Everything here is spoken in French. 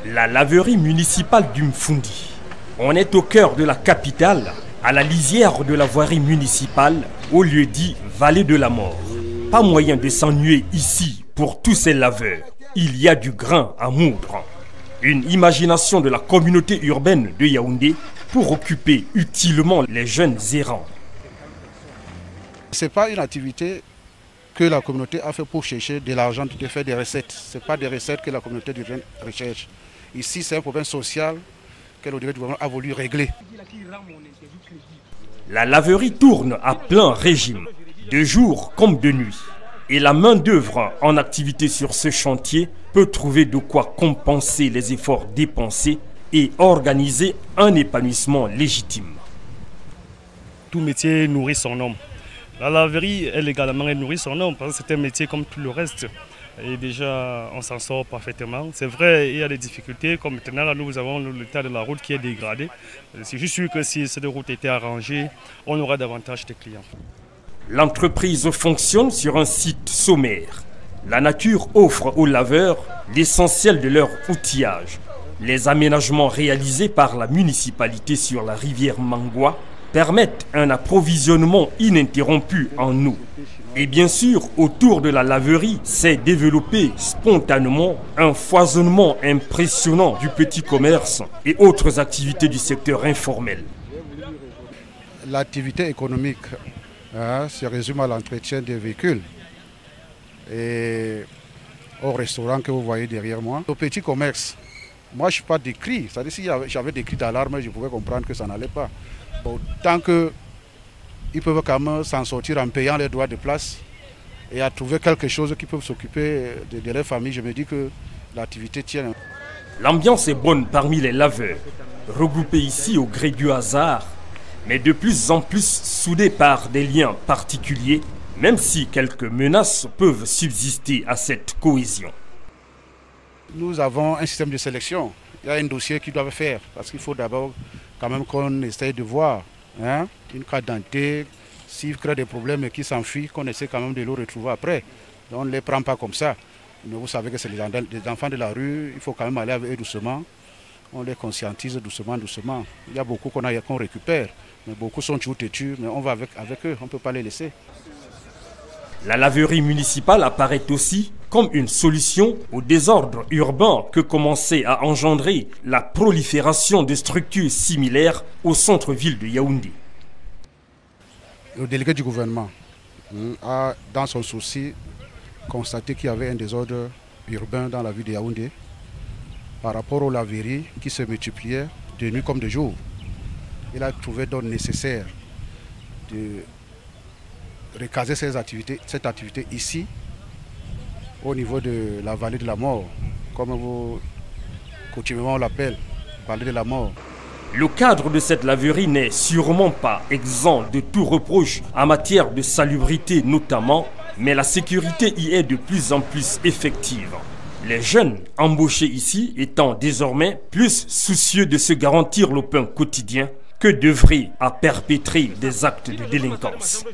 La laverie municipale d'Umfundi. On est au cœur de la capitale, à la lisière de la voirie municipale, au lieu dit Vallée de la Mort. Pas moyen de s'ennuyer ici pour tous ces laveurs. Il y a du grain à moudre. Une imagination de la communauté urbaine de Yaoundé pour occuper utilement les jeunes errants. Ce n'est pas une activité que la communauté a fait pour chercher de l'argent, de faire des recettes. Ce n'est pas des recettes que la communauté recherche. Ici, c'est un problème social que le gouvernement a voulu régler. La laverie tourne à plein régime, de jour comme de nuit. Et la main-d'œuvre en activité sur ce chantier peut trouver de quoi compenser les efforts dépensés et organiser un épanouissement légitime. Tout métier nourrit son homme. La laverie, elle également, elle nourrit son homme parce que c'est un métier comme tout le reste. Et déjà, on s'en sort parfaitement. C'est vrai, il y a des difficultés. Comme maintenant, là, nous avons l'état de la route qui est dégradé. C'est juste sûr que si cette route était arrangée, on aura davantage de clients. L'entreprise fonctionne sur un site sommaire. La nature offre aux laveurs l'essentiel de leur outillage. Les aménagements réalisés par la municipalité sur la rivière Mangwa permettent un approvisionnement ininterrompu en eau. Et bien sûr, autour de la laverie s'est développé spontanément un foisonnement impressionnant du petit commerce et autres activités du secteur informel. L'activité économique se résume à l'entretien des véhicules et au restaurant que vous voyez derrière moi. Au petit commerce, moi je ne suis pas décrit, c'est-à-dire si j'avais des cris d'alarme, je pouvais comprendre que ça n'allait pas. Bon, tant qu'ils peuvent quand même s'en sortir en payant les droits de place et à trouver quelque chose qui peut s'occuper de leur famille, je me dis que l'activité tient. L'ambiance est bonne parmi les laveurs, regroupés ici au gré du hasard, mais de plus en plus soudés par des liens particuliers, même si quelques menaces peuvent subsister à cette cohésion. Nous avons un système de sélection. Il y a un dossier qu'ils doivent faire parce qu'il faut d'abord quand même qu'on essaye de voir une carte d'identité, s'il crée des problèmes et qu'ils s'enfuient, qu'on essaie quand même de le retrouver après. Donc on ne les prend pas comme ça. Mais vous savez que c'est les enfants de la rue, il faut quand même aller avec eux doucement. On les conscientise doucement, doucement. Il y a beaucoup qu'on récupère, mais beaucoup sont toujours têtus, mais on va avec eux, on ne peut pas les laisser. La laverie municipale apparaît aussi comme une solution au désordre urbain que commençait à engendrer la prolifération de structures similaires au centre-ville de Yaoundé. Le délégué du gouvernement a, dans son souci, constaté qu'il y avait un désordre urbain dans la ville de Yaoundé par rapport aux laveries qui se multipliaient de nuit comme de jour. Il a trouvé donc nécessaire de recaser cette activité ici, au niveau de la vallée de la mort, comme vous coutumément on l'appelle, vallée de la mort. Le cadre de cette laverie n'est sûrement pas exempt de tout reproche en matière de salubrité notamment, mais la sécurité y est de plus en plus effective. Les jeunes embauchés ici étant désormais plus soucieux de se garantir le pain quotidien que d'œuvrer à perpétrer des actes de délinquance.